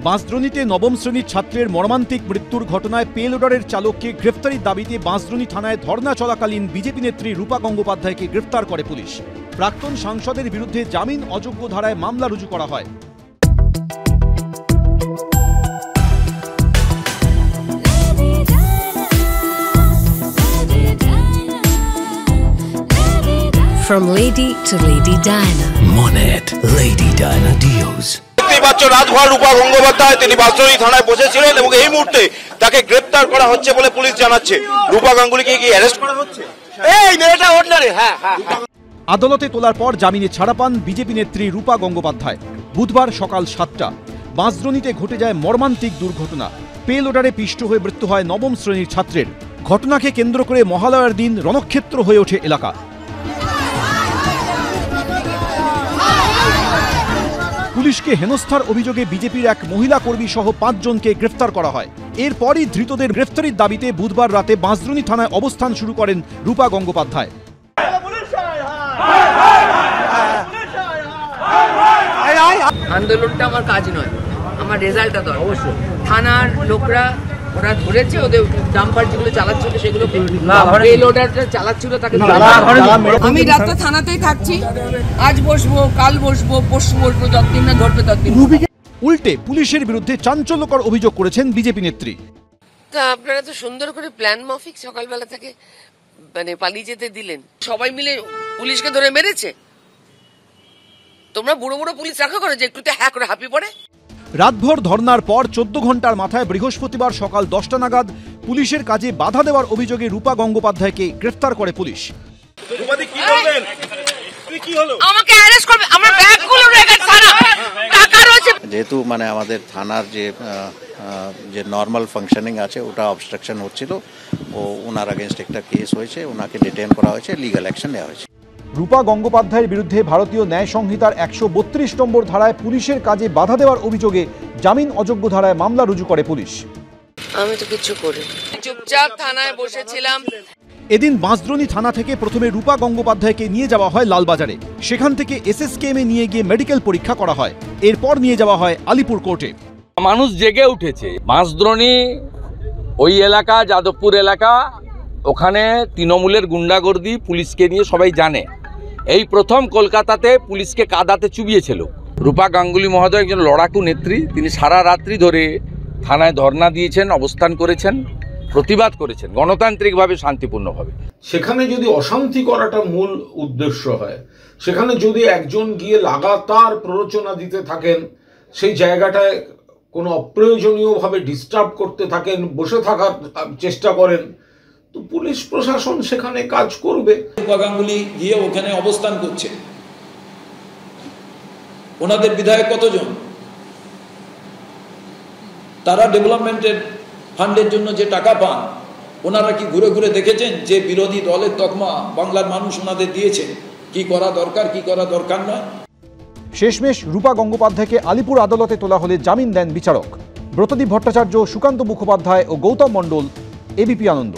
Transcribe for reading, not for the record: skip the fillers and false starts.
বাঁশদ্রোণীতে নবম শ্রেণীর ছাত্রের মর্মান্তিক মৃত্যুর ঘটনায় পে লোডারের চালককে গ্রেফতারির দাবিতে বাঁশদ্রোণী থানায় ধর্না চলাকালীন বিজেপি নেত্রী রূপা গঙ্গোপাধ্যায়কে গ্রেফতার করে পুলিশ। প্রাক্তন সাংসদের বিরুদ্ধে জামিন অযোগ্য ধারায় মামলা রুজু করা হয়। From lady to Lady Diana. Monet Lady Diana Deals. Rajbhar রূপা গঙ্গোপাধ্যায় তিনি বাঁশদ্রোণী থানায় বসেছিলেন এবং এই মুহূর্তে তাকে গ্রেফতার করা হচ্ছে বলে পুলিশ জানাচ্ছে। রূপা গাঙ্গুলিকে কি অ্যারেস্ট করা হচ্ছে? এই মেয়েটা অর্ডিনারি। হ্যাঁ। আদালতে তোলার পর জামিনে ছাড়া পান বিজেপি নেত্রী রূপা গঙ্গোপাধ্যায়। বুধবার সকাল 7টা বাঁশদ্রোণীতে ঘটে যায় মর্মান্তিক দুর্ঘটনা। পে লোডারে পিষ্ট হয়ে মৃত্যু হয় নবম শ্রেণীর ছাত্রের। ঘটনাকে কেন্দ্র করে মহালয়ার দিন রণক্ষেত্র হয়ে ওঠে এলাকা। পুলিশকে হেনস্থার অভিযোগে বিজেপির এক মহিলা কর্মী সহ 5 জনকে গ্রেফতার করা হয়। এরপরই ধৃতদের গ্রেফতারির দাবিতে বুধবার রাতে বাঁশদ্রোণী থানায় অবস্থান শুরু করেন রূপা গঙ্গোপাধ্যায়। আন্দোলনটা আমার কাজ নয়, আমার রেজাল্টটা দরকার। অবশ্যই থানার লোকরা ওরা ধরেছে, ওদের ডাম্পার যেগুলো চালাচ্ছিল সেগুলো পেলোডারটা চালাচ্ছিল তাকে। আমি রাতটা থানাতেই থাকছি, আজ বসবো, কাল বসবো, পরশু বসবো, যতদিন না ধরবে ততদিন। উল্টে পুলিশের বিরুদ্ধে চাঞ্চল্যকর অভিযোগ করেছেন বিজেপি নেত্রী। তা আপনারা তো সুন্দর করে প্ল্যান মাফিক সকালবেলা থেকে মানে পালিয়ে যেতে দিলেন, সবাই মিলে পুলিশকে ধরে মেরেছে। তোমরা বুড়ো বুড়ো পুলিশ রাখা করো যে একটুতে হ্যাঁ করে হাঁপিয়ে পড়ে। রাতভর ধর্নার পর 14 ঘন্টার মাথায় বৃহস্পতিবার সকাল 10টা নাগাদ পুলিশের কাজে বাধা দেওয়ার অভিযোগে রূপা গঙ্গোপাধ্যায়কে গ্রেফতার করে পুলিশ। আমাকে অ্যারেস্ট করবে, আমার ব্যাগগুলো রেখে থানা টাকা রয়েছে। যেহেতু মানে আমাদের থানার যে নর্মাল ফাংশনিং আছে ওটা অবস্ট্রাকশন হচ্ছিল, ওনার আগেনস্ট একটা কেস হয়েছে, ওনাকে ডিটেইন করা হয়েছে, লিগ্যাল অ্যাকশন নেওয়া হয়েছে। রূপা গঙ্গোপাধ্যায়ের বিরুদ্ধে ভারতীয় ন্যায় সংহিতার 132 নম্বর ধারায় পুলিশের কাজে বাধা দেওয়ার অভিযোগে জামিন অযোগ্য ধারায় মামলা রুজু করে পুলিশ। আমি তো কিছু করিনি, চুপচাপ থানায় বসেছিলাম। এদিন বাঁশদ্রোণী থানা থেকে প্রথমে রূপা গঙ্গোপাধ্যায়কে নিয়ে যাওয়া হয় লালবাজারে, সেখান থেকে SSKM এ নিয়ে গিয়ে মেডিকেল পরীক্ষা করা হয়। এরপর নিয়ে যাওয়া হয় আলিপুর কোর্টে। মানুষ জেগে উঠেছে। বাঁশদ্রোণী ওই এলাকা, যাদবপুর এলাকা, ওখানে তৃণমূলের গুন্ডাগর্দি পুলিশকে নিয়ে সবাই জানে। এই প্রথম কলকাতাতে পুলিশকে কাদাতে চুবিয়েছিল। রূপা গাঙ্গুলি মহোদয় একজন লড়াকু নেত্রী, তিনি সারা রাত্রি ধরে থানায় ধর্ণা দিয়েছেন, অবস্থান করেছেন, প্রতিবাদ করেছেন গণতান্ত্রিকভাবে, শান্তিপূর্ণভাবে। সেখানে যদি অশান্তি করাটা মূল উদ্দেশ্য হয়, সেখানে যদি একজন গিয়ে লাগাতার প্ররোচনা দিতে থাকেন, সেই জায়গাটায় কোনো অপ্রয়োজনীয়ভাবে ডিস্টার্ব করতে থাকেন, বসে থাকার চেষ্টা করেন, তো পুলিশ প্রশাসন সেখানে কাজ করবে। রূপা গাঙ্গুলি গিয়ে ওখানে অবস্থান করছে, ওনাদের বিধায়ক কতজন, তারা ডেভেলপমেন্টের ফান্ডের জন্য যে টাকা পান, ওনারা কি ঘুরে ঘুরে দেখেছেন যে বিরোধী দলের তকমা বাংলার মানুষ ওনাদের দিয়েছে, কি করা দরকার কি করা দরকার নয়। শেষমেশ রূপা গঙ্গোপাধ্যায়কে আলিপুর আদালতে তোলা হলে জামিন দেন বিচারক। ব্রতদীপ ভট্টাচার্য, সুকান্ত মুখোপাধ্যায় ও গৌতম মণ্ডল, ABP আনন্দ।